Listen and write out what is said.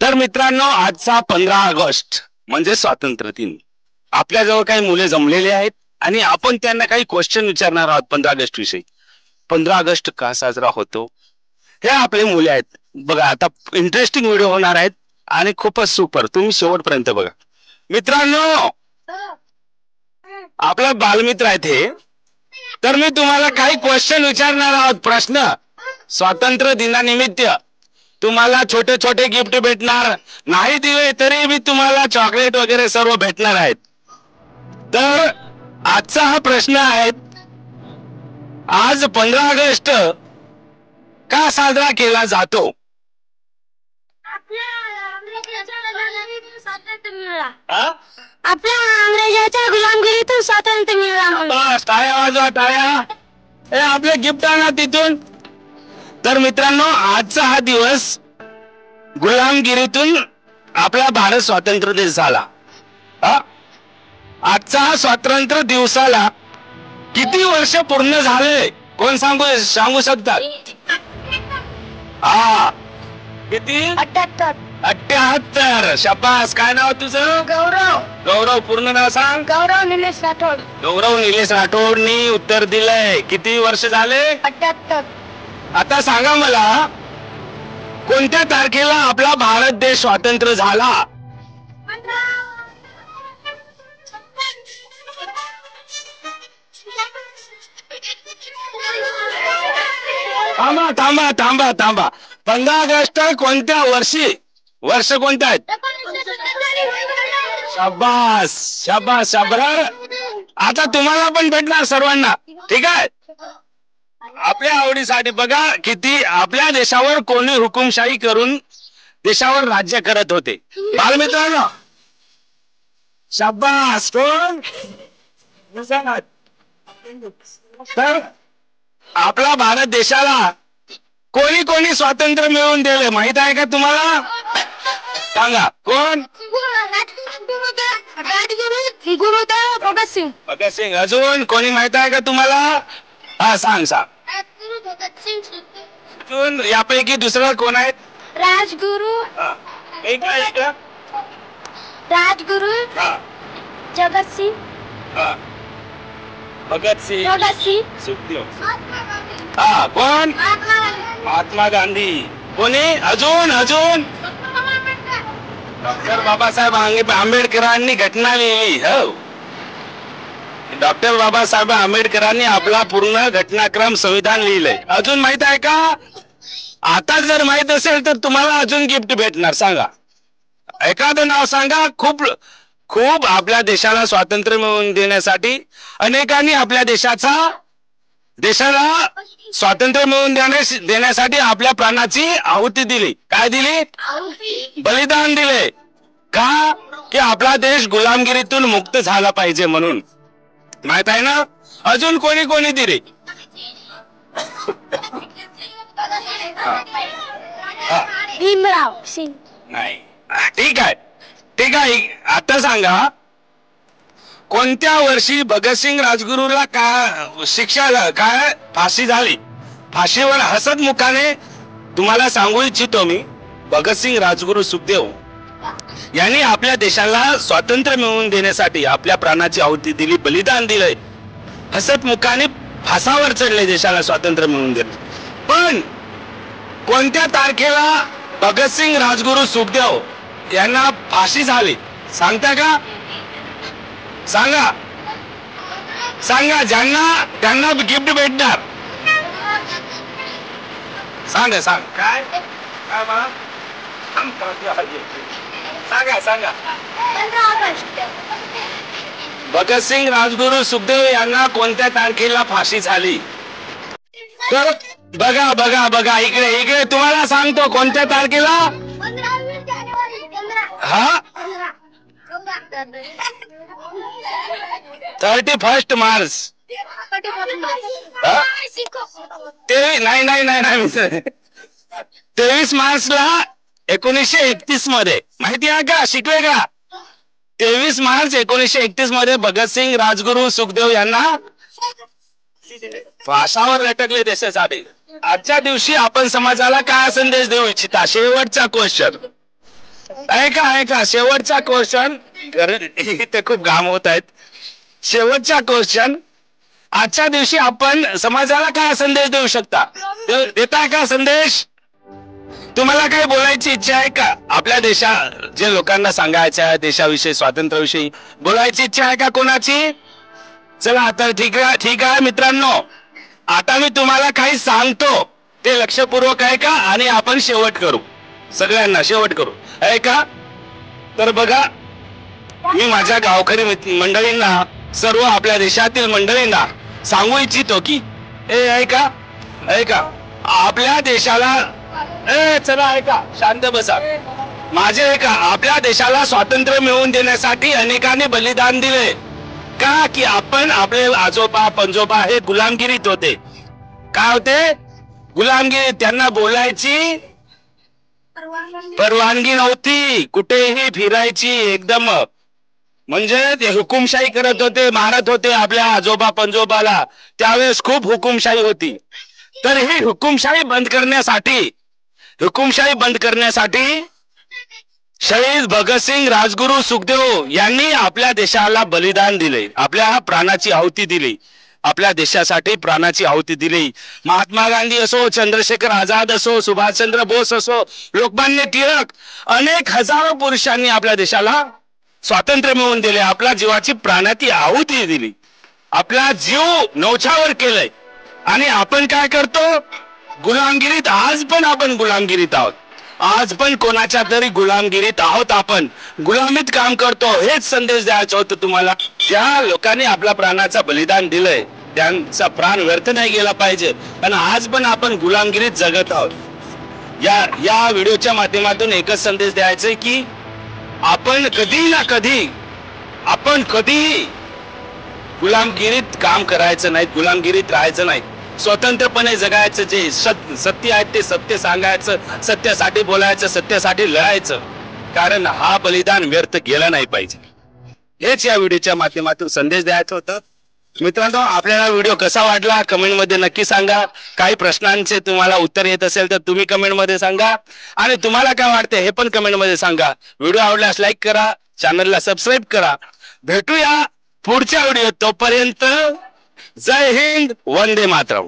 तर मित्रांनो, आजचा 15 ऑगस्ट म्हणजे स्वातंत्र्य दिन. आपल्याजवळ काही मुले जमलेले आहेत आणि आपण त्यांना काही क्वेश्चन विचारणार आहोत 15 ऑगस्ट विषयी. 15 ऑगस्ट का साजरा होतो हे आपले मुले आहेत. बघा, आता इंटरेस्टिंग व्हिडिओ होणार आहेत आणि खूपच सुपर. तुम्ही शेवटपर्यंत बघा. मित्रांनो, आपला बालमित्र आहेत हे. तर मी तुम्हाला काही क्वेश्चन विचारणार आहोत. प्रश्न स्वातंत्र्य दिनानिमित्त तुम्हाला छोटे छोटे गिफ्ट भेटणार. नाही दिले तरी मी तुम्हाला चॉकलेट वगैरे सर्व भेटणार आहेत. तर आजचा हा प्रश्न आहे, आज 15 ऑगस्ट का साजरा केला जातो? आपल्या अंग्रेजाच्या गुलामगिरीतून स्वातंत्र्य मिळालं. बस, टाळ्या वाजवा, टाळ्या. हे आपले गिफ्ट आणा तिथून. तर मित्रांनो, आजचा हा दिवस गुलामगिरीतून आपला भारत स्वातंत्र्य देश झाला. आजचा हा स्वातंत्र्य दिवसाला किती वर्ष पूर्ण झाले? कोण सांगू शकतात? हा, किती? 78. शाबास. काय नाव तुझं? गौरव. गौरव. पूर्ण नाव सांग. गौरव निलेश राठोड. गौरव निलेश राठोडनी उत्तर दिलंय. किती वर्ष झाले? 78. आता सांगा मला, कोणत्या तारखेला आपला भारत देश स्वतंत्र झाला? थांबा थांबा थांबा थांबा. 15 ऑगस्ट कोणत्या वर्षी? वर्ष कोणत्या आहेत? शाबास शाबास शाबास. आता तुम्हाला पण भेटणार सर्वांना. ठीक आहे. आपल्या आवडीसाठी बघा, किती आपल्या देशावर कोणी हुकुमशाही करून देशावर राज्य करत होते. बालमित्रांनो, शाबास. कोण? तर आपला भारत देशाला कोणी कोणी स्वातंत्र्य मिळवून दिले माहित आहे का तुम्हाला? सांगा. कोण? भगत सिंग. भगत सिंग. अजून कोणी माहित आहे का तुम्हाला? हा, सांग सांग. अजून यापैकी दुसरं कोण आहेत? राजगुरु. राजगुरु. जगत सिंग. भगत सिंग. सुखदेव. हा, कोण? महात्मा गांधी. कोणी? अजून अजून डॉक्टर बाबासाहेब आंबेडकरांनी घटना लिहिली. हो, डॉक्टर बाबासाहेब आंबेडकरांनी आपला पूर्ण घटनाक्रम संविधान लिहिलंय. अजून माहित आहे का? आता जर माहित असेल तर तुम्हाला अजून गिफ्ट भेटणार. सांगा, एखादं नाव सांगा. खूप खूप आपल्या देशाला स्वातंत्र्य मिळवून देण्यासाठी अनेकांनी आपल्या देशाला स्वातंत्र्य मिळवून देण्यासाठी आपल्या प्राणाची आहुती दिली. काय दिली? बलिदान दिले. का? की आपला देश गुलामगिरीतून मुक्त झाला पाहिजे म्हणून. माहित आहे ना? अजून कोणी कोणी दिले? भीमराव सिंग. नाही. ठीक आहे, ठीक आहे. आता सांगा, कोणत्या वर्षी भगतसिंग राजगुरूला शिक्षा काय फाशी झाली? फाशीवर हसतमुखाने तुम्हाला सांगू इच्छितो मी, भगतसिंग राजगुरू सुखदेव यांनी आपल्या देशाला स्वातंत्र्य मिळवून देण्यासाठी आपल्या प्राणाची आहुती दिली, बलिदान दिलंय. हसतमुखाने फासावर चढले देशाला स्वातंत्र्य मिळवून दिलं. पण कोणत्या तारखेला भगतसिंग राजगुरू सुखदेव यांना फाशी झाली सांगता का? सांगा सांगा. त्यांना गिफ्ट भेटणार. सांगा सांग. काय काय मला सांगा सांगा. 15 ऑगस्ट. भगतसिंग राजगुरू सुखदेव यांना कोणत्या तारखेला फाशी झाली? तर बघा बघा बघा, इकडे इकडे तुम्हाला सांगतो. कोणत्या तारखेला? हा, 31 मार्च. नाही नाही नाही नाही 23 मार्चला 1931 मध्ये. माहिती आहे का? शिकले का? 23 मार्च 1931 मध्ये भगतसिंग राजगुरू सुखदेव यांना फासावर लटकले देशासाठी. आजच्या दिवशी आपण समाजाला काय संदेश देऊ इच्छिता? शेवटचा क्वेश्चन. ऐका शेवटचा क्वेश्चन. ते खूप घाम होत आहेत. शेवटचा क्वेश्चन. आजच्या दिवशी आपण समाजाला काय संदेश देऊ शकता? देताय का संदेश? तुम्हाला काही बोलायची इच्छा आहे का? आपल्या जे लोकांना सांगायचं आहे देशाविषयी, स्वातंत्र्याविषयी बोलायची इच्छा आहे का कोणाची? चला आता ठीक आहे मित्रांनो, आता मी तुम्हाला काही सांगतो ते लक्षपूर्वक आहे का? आणि आपण शेवट करू, सगळ्यांना शेवट करू. आहे का? तर बघा, मी माझ्या गावकरी मंडळींना, सर्व आपल्या देशातील मंडळींना सांगू इच्छितो की ऐका आपल्या देशाला, चला ऐका, शांत बसा. माझे ऐका, आपल्या देशाला स्वातंत्र्य मिळवून देण्यासाठी अनेकांनी बलिदान दिले. का? की आपण, आपले आजोबा पंजोबा हे गुलामगिरीत होते. काय होते? गुलामगिरी. त्यांना बोलायची परवानगी नव्हती, कुठेही फिरायची एकदम, म्हणजे ते हुकुमशाही करत होते, मारत होते आपल्या आजोबा पंजोबाला. त्यावेळेस खूप हुकुमशाही होती. तर ही हुकुमशाही बंद करण्यासाठी शहीद भगतसिंग, राजगुरू, सुखदेव यांनी आपल्या देशाला बलिदान दिले, आपल्या प्राणाची आहुती दिली, आपल्या देशासाठी प्राणाची आहुती दिली. महात्मा गांधी असो, चंद्रशेखर आझाद असो, सुभाषचंद्र बोस असो, लोकमान्य टिळक, अनेक हजारो पुरुषांनी आपल्या देशाला स्वातंत्र्य मिळवून दिले, आपल्या जीवाची प्राणाची आहुती दिली, आपला जीव नौछावर केलंय. आणि आपण काय करतो? गुलामगिरीत. आज पण आपण गुलामगिरीत आहोत. आज पण कोणाच्या तरी गुलामगिरीत आहोत. आपण गुलामीत काम करतो. हेच संदेश द्यायचा होता तुम्हाला. ज्या लोकांनी आपल्या प्राणाचं बलिदान दिलंय त्यांचा प्राण व्यर्थ नाही गेला पाहिजे. आणि आज पण आपण गुलामगिरीत जगत आहोत. या व्हिडिओच्या माध्यमातून एकच संदेश द्यायचा आहे की आपण कधीही गुलामगिरीत काम करायचं नाही, गुलामगिरीत राहायचं नाही. स्वतंत्रपणे जगायचं, जे सत्य आहे ते सत्य सांगायचं, सत्यासाठी बोलायचं, सत्यासाठी लढायचं. कारण हा बलिदान व्यर्थ गेला नाही पाहिजे. हेच या व्हिडिओच्या माध्यमातून संदेश द्यायचं होतं. मित्रांनो, आपल्याला व्हिडिओ कसा वाटला कमेंट मध्ये नक्की सांगा. काही प्रश्नांचे तुम्हाला उत्तर येत असेल तर तुम्ही कमेंट मध्ये सांगा. आणि तुम्हाला काय वाटते हे पण कमेंट मध्ये सांगा. व्हिडिओ आवडल्यास लाईक करा, चॅनलला सबस्क्राईब करा. भेटूया पुढच्या व्हिडिओ. तोपर्यंत जय हिंद, वंदे मातरम.